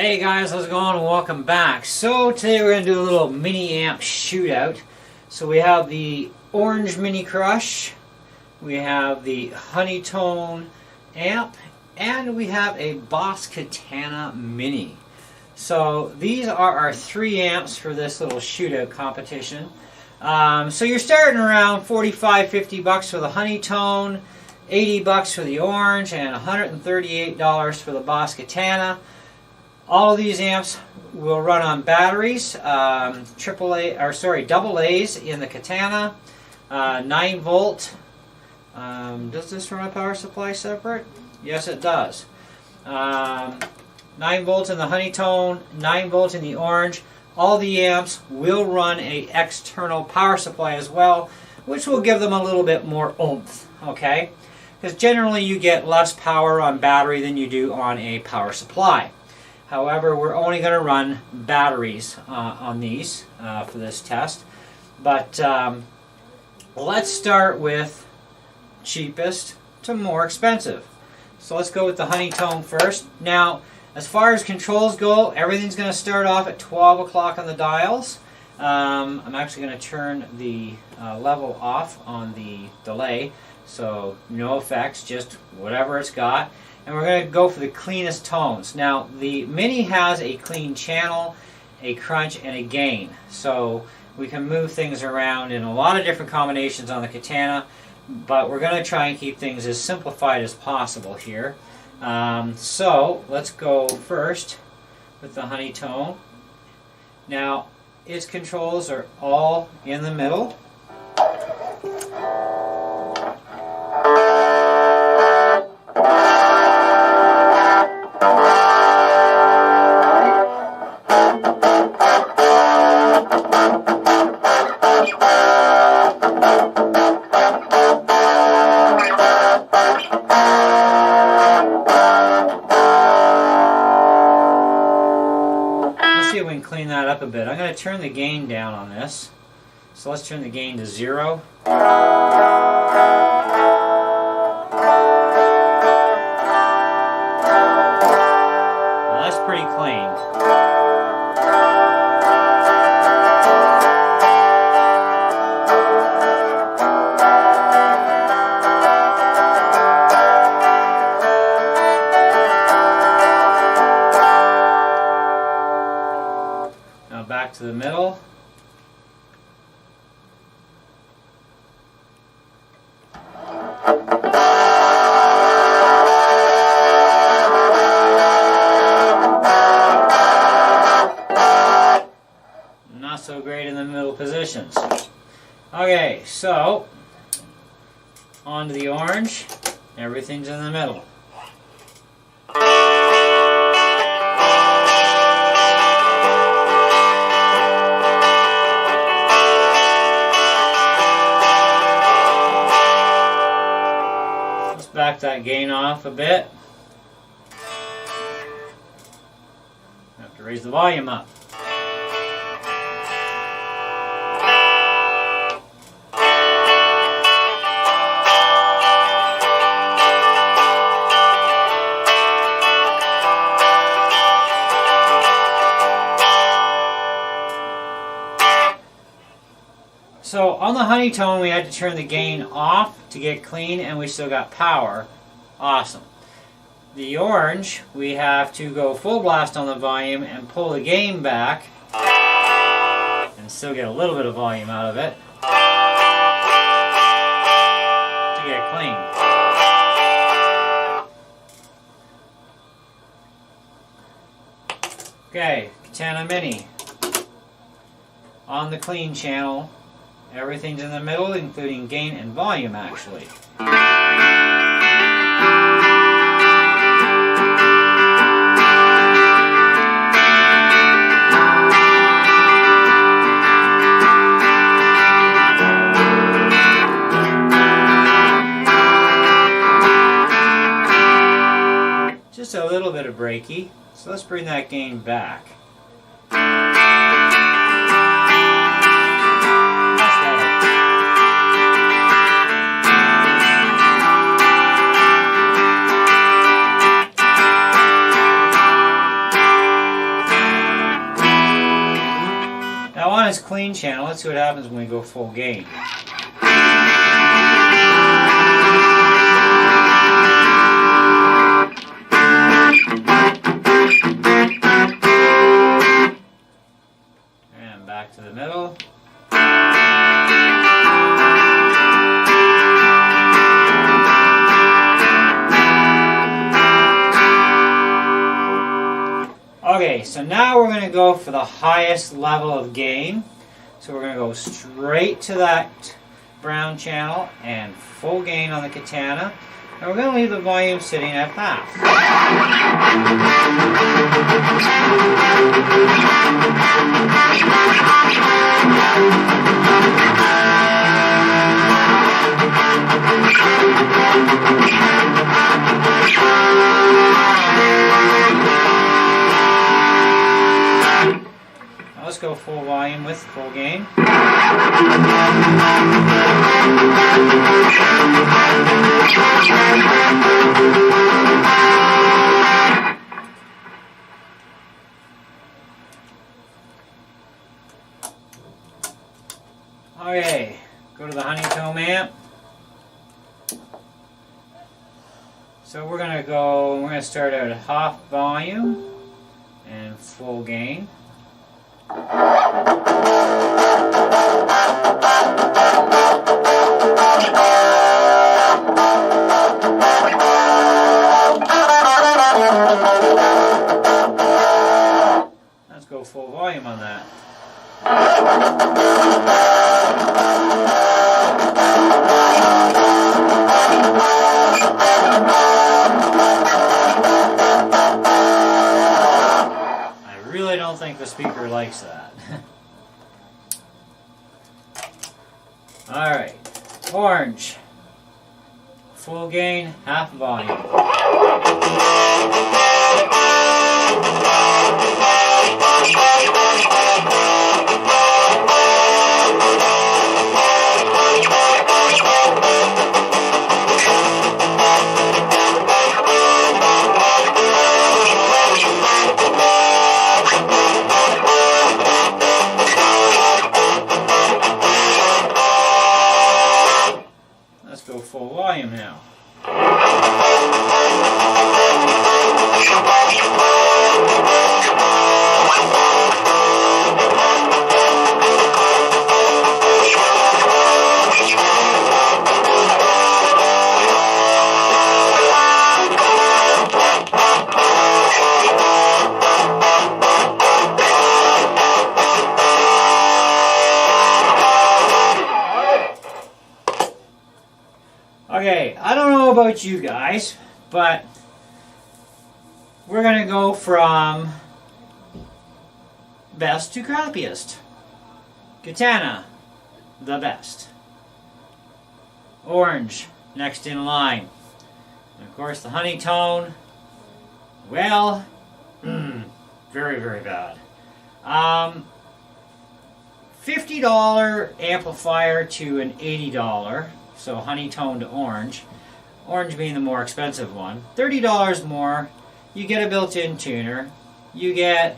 Hey guys, how's it going? Welcome back. So today we're going to do a little mini amp shootout. So we have the orange mini crush, we have the honeytone amp, and we have a Boss Katana mini. So these are our three amps for this little shootout competition. So you're starting around $45-50 for the honeytone, $80 for the orange, and $138 for the Boss Katana. All of these amps will run on batteries, double A's in the Katana, 9 volt. Does this run a power supply separate? Yes, it does. 9 volts in the honeytone, 9 volts in the orange. All the amps will run a external power supply as well, which will give them a little bit more oomph, okay? Because generally you get less power on battery than you do on a power supply. However, we're only going to run batteries on these for this test. But let's start with cheapest to more expensive. So let's go with the honeytone first. Now, as far as controls go, everything's going to start off at 12 o'clock on the dials. I'm actually going to turn the level off on the delay, so no effects, just whatever it's got. And we're going to go for the cleanest tones. Now, the Mini has a clean channel, a crunch, and a gain. So we can move things around in a lot of different combinations on the Katana, but we're going to try and keep things as simplified as possible here. So let's go first with the honeytone. Now, its controls are all in the middle. See if we can clean that up a bit. I'm going to turn the gain down on this. So let's turn the gain to 0. Now that's pretty clean. Back to the middle. Not so great in the middle positions. Okay, so on to the orange. Everything's in the middle. Back that gain off a bit. Have to raise the volume up. So on the honeytone we had to turn the gain off to get clean, and we still got power. Awesome. The orange, we have to go full blast on the volume and pull the gain back and still get a little bit of volume out of it to get clean. Okay, Katana Mini. On the clean channel, everything's in the middle, including gain and volume, actually. Just a little bit of breaky, so let's bring that gain back. gain channel. Let's see what happens when we go full gain. And back to the middle. Okay, so now we're going to go for the highest level of gain. So we're going to go straight to that brown channel and full gain on the Katana. And we're going to leave the volume sitting at half. Let's go full volume with full gain. Okay, go to the honeycomb amp. So we're going to start out at half volume and full gain. Let's go full volume on that. I really don't think the speaker likes that. Alright, orange, full gain, half volume. Let's go full volume now. Okay, I don't know about you guys, but we're going to go from best to crappiest. Katana, the best. Orange, next in line. And of course the honey tone, well, very, very bad. $50 amplifier to an $80. So honey tone to orange. Orange being the more expensive one. $30 more. You get a built-in tuner. You get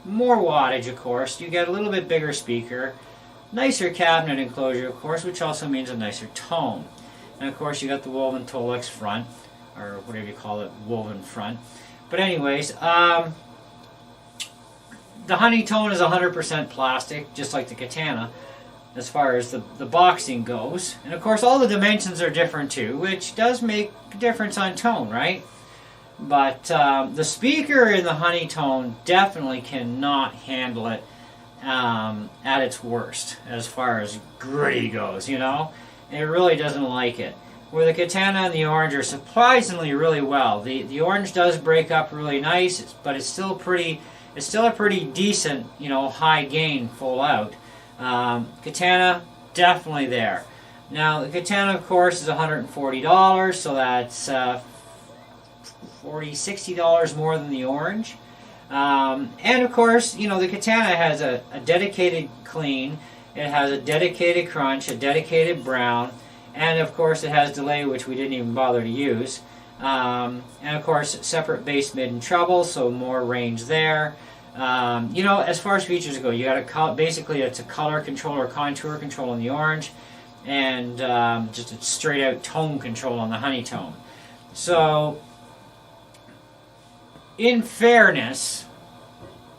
more wattage, of course. You get a little bit bigger speaker. Nicer cabinet enclosure, of course, which also means a nicer tone. And of course you got the woven Tolex front, or whatever you call it, woven front. But anyways, the honey tone is 100% plastic, just like the Katana, as far as the boxing goes. And of course all the dimensions are different too, which does make a difference on tone, right? But the speaker in the honey tone definitely cannot handle it at its worst as far as gritty goes, you know? It really doesn't like it. Where the Katana and the orange are surprisingly really well. The orange does break up really nice, but it's still a pretty decent, you know, high gain full out. Katana, definitely there. Now, the Katana, of course, is $140, so that's $60 more than the orange. And, of course, you know, the Katana has a dedicated clean, it has a dedicated crunch, a dedicated brown, and, of course, it has delay, which we didn't even bother to use. And, of course, separate bass, mid, and treble, so more range there. You know, as far as features go, you got basically it's a color control or contour control on the orange, and just a straight out tone control on the honey tone. So, in fairness,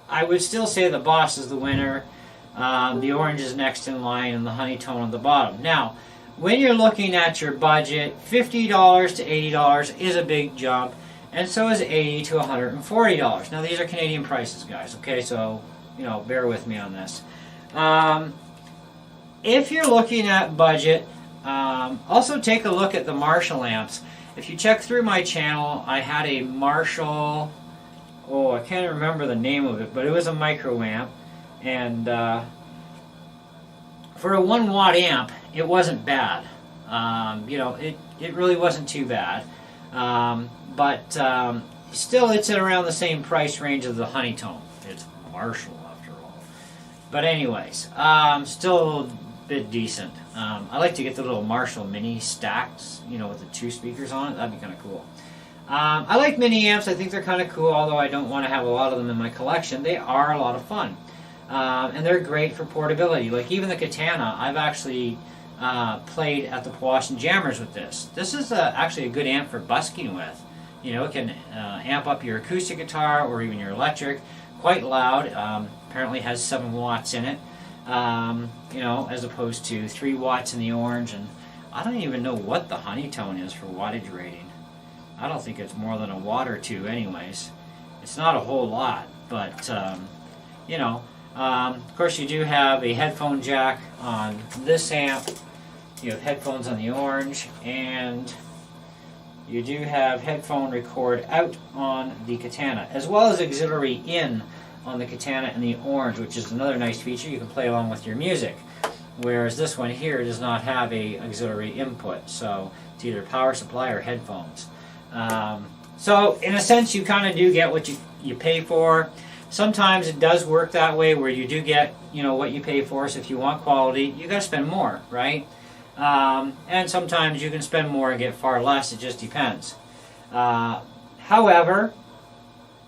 I would still say the Boss is the winner. The orange is next in line, and the honey tone on the bottom. Now, when you're looking at your budget, $50 to $80 is a big jump, and so is $80 to $140. Now, these are Canadian prices, guys, okay? So, you know, bear with me on this. If you're looking at budget, also take a look at the Marshall amps. If you check through my channel, I had a Marshall, oh, I can't remember the name of it, but it was a micro amp, and for a 1 watt amp, it wasn't bad. You know, it really wasn't too bad. But still, it's at around the same price range of the Honeytone. It's Marshall, after all. But anyways, still a bit decent. I like to get the little Marshall mini stacks, you know, with the 2 speakers on it. That'd be kind of cool. I like mini amps. I think they're kind of cool, although I don't want to have a lot of them in my collection. They are a lot of fun. And they're great for portability. Like even the Katana, I've actually played at the Powassan Jammers with this. This is actually a good amp for busking with. You know, it can amp up your acoustic guitar or even your electric. Quite loud. Apparently has 7 watts in it. You know, as opposed to 3 watts in the orange. And I don't even know what the Honeytone is for wattage rating. I don't think it's more than a watt or 2 anyways. It's not a whole lot, but you know, of course you do have a headphone jack on this amp. You have headphones on the orange, and you do have headphone record out on the Katana, as well as auxiliary in on the Katana and the orange, which is another nice feature. You can play along with your music, whereas this one here does not have a auxiliary input, so it's either power supply or headphones. So in a sense, you kind of do get what you pay for. Sometimes it does work that way, where you do get, you know, what you pay for. So if you want quality, you got to spend more, right? And sometimes you can spend more and get far less. It just depends. However,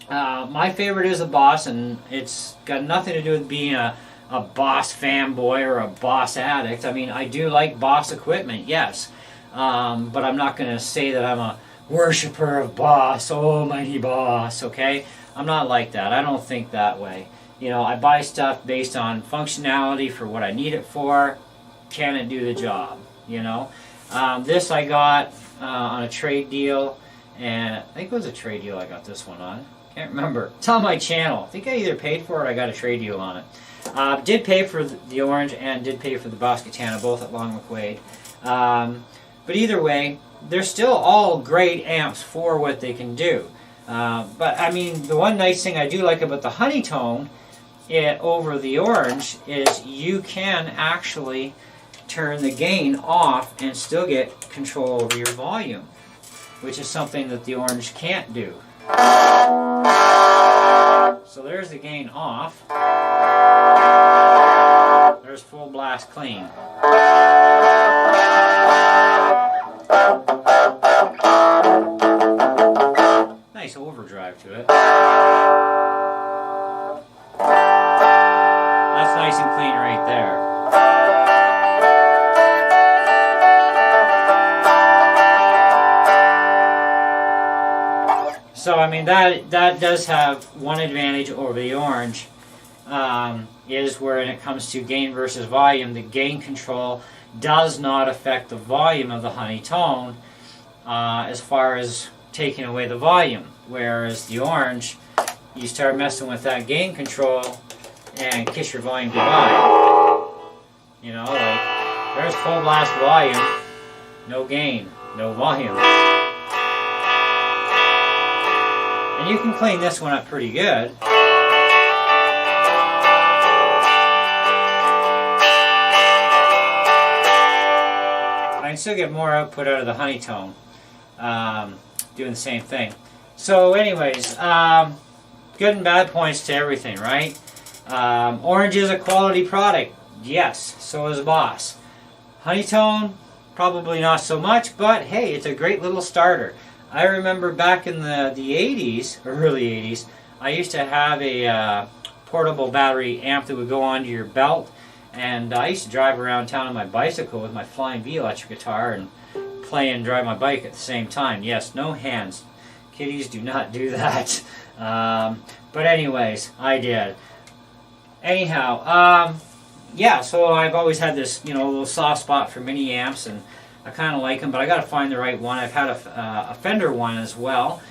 my favorite is the Boss, and it's got nothing to do with being a Boss fanboy or a Boss addict. I mean, I do like Boss equipment, yes, but I'm not going to say that I'm a worshiper of Boss, almighty Boss, okay? I'm not like that. I don't think that way. You know, I buy stuff based on functionality for what I need it for. Can it do the job, you know? This I got on a trade deal, and I think it was a trade deal I got this one on. Can't remember. It's on my channel. I think I either paid for it or I got a trade deal on it. Did pay for the orange and did pay for the Boss Katana, both at Long McQuaid. But either way, they're still all great amps for what they can do. But I mean, the one nice thing I do like about the Honeytone over the orange is you can actually turn the gain off and still get control over your volume, which is something that the orange can't do. So there's the gain off. There's full blast clean. Nice overdrive to it. That's nice and clean right there. So I mean that does have one advantage over the orange, is when it comes to gain versus volume, the gain control does not affect the volume of the Honeytone as far as taking away the volume, whereas the orange, you start messing with that gain control and kiss your volume goodbye. You know, like there's full blast volume, no gain, no volume. And you can clean this one up pretty good. I can still get more output out of the Honeytone, doing the same thing. So anyways, good and bad points to everything, right? Orange is a quality product. Yes, so is Boss. Honeytone, probably not so much, but hey, it's a great little starter. I remember back in the 80s, or early 80s, I used to have a portable battery amp that would go onto your belt. And I used to drive around town on my bicycle with my Flying V electric guitar and play and drive my bike at the same time. Yes, no hands. Kiddies do not do that. But anyways, I did. Anyhow, yeah, so I've always had this, little soft spot for mini amps, and I kind of like them, but I got to find the right one. I've had a Fender one as well,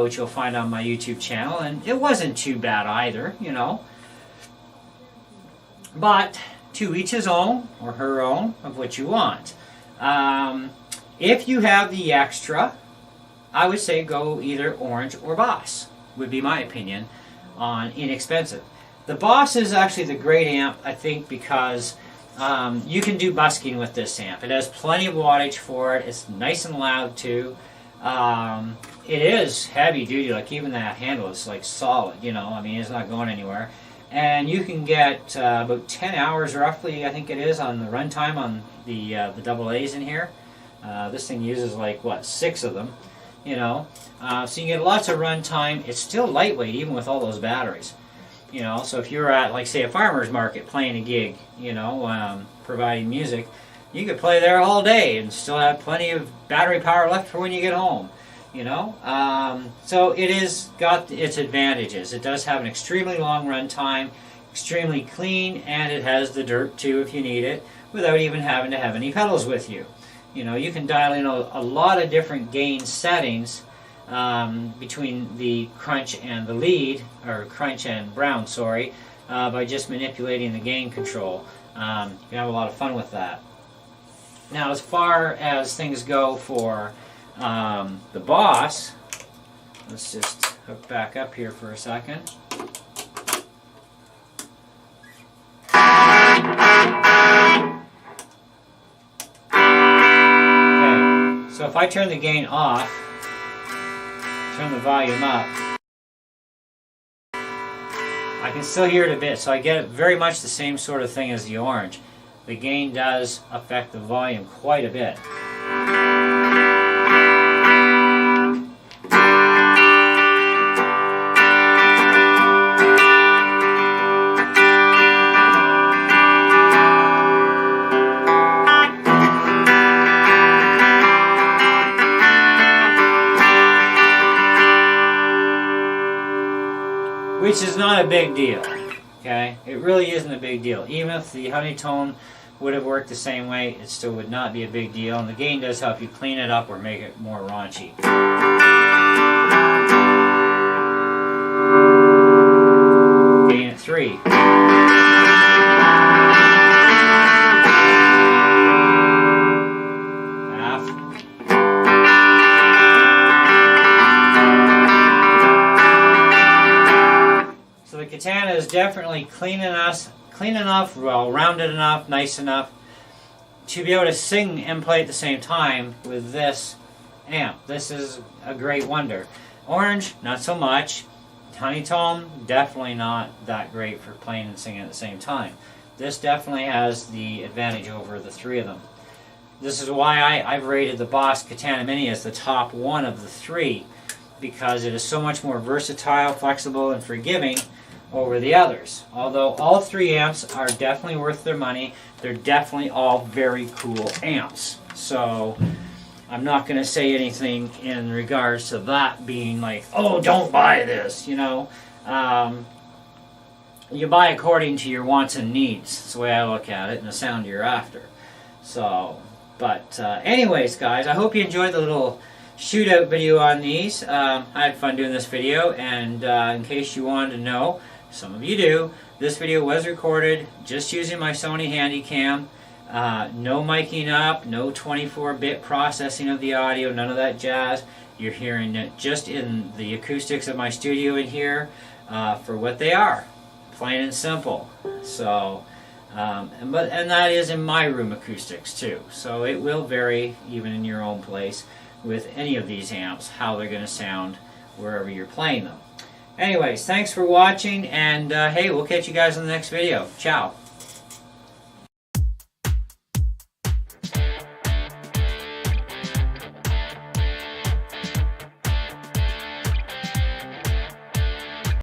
which you'll find on my YouTube channel, and it wasn't too bad either, But to each his own, or her own, of what you want. If you have the extra, I would say go either Orange or Boss, would be my opinion on inexpensive. The Boss is actually the great amp, I think, because you can do busking with this amp. It has plenty of wattage for it. It's nice and loud too. It is heavy duty, like even that handle is like solid, I mean, it's not going anywhere. And you can get about 10 hours roughly, I think it is, on the runtime on the AA's in here. This thing uses like, 6 of them, so you get lots of runtime. It's still lightweight even with all those batteries, so if you're at, like, say, a farmer's market playing a gig, providing music, you could play there all day and still have plenty of battery power left for when you get home. So it is got its advantages. It does have an extremely long run time, extremely clean, and it has the dirt too if you need it, without even having to have any pedals with you. You can dial in a lot of different gain settings between the crunch and the lead, or crunch and brown, sorry, by just manipulating the gain control. You can have a lot of fun with that. Now, as far as things go for the Boss, let's just hook back up here for a second. Okay, so if I turn the gain off, turn the volume up, I can still hear it a bit, so I get very much the same sort of thing as the Orange. The gain does affect the volume quite a bit. Which is not a big deal, okay? It really isn't a big deal. Even if the honeytone would have worked the same way, it still would not be a big deal. And the gain does help you clean it up or make it more raunchy. Gain at 3. Katana is definitely clean enough, well rounded enough, nice enough to be able to sing and play at the same time with this amp. This is a great wonder. Orange, not so much. Honeytone, definitely not that great for playing and singing at the same time. This definitely has the advantage over the 3 of them. This is why I've rated the Boss Katana Mini as the top one of the 3, because it is so much more versatile, flexible, and forgiving over the others. Although all 3 amps are definitely worth their money, they're definitely all very cool amps. So I'm not going to say anything in regards to that being like, oh, don't buy this, You buy according to your wants and needs. That's the way I look at it, and the sound you're after. So, but anyways, guys, I hope you enjoyed the little shootout video on these. I had fun doing this video, and in case you wanted to know, some of you do, this video was recorded just using my Sony Handycam. No miking up, no 24-bit processing of the audio, none of that jazz. You're hearing it just in the acoustics of my studio in here for what they are, plain and simple. So, and that is in my room acoustics too. So it will vary even in your own place with any of these amps, how they're going to sound wherever you're playing them. Anyways, thanks for watching, and hey, we'll catch you guys in the next video. Ciao.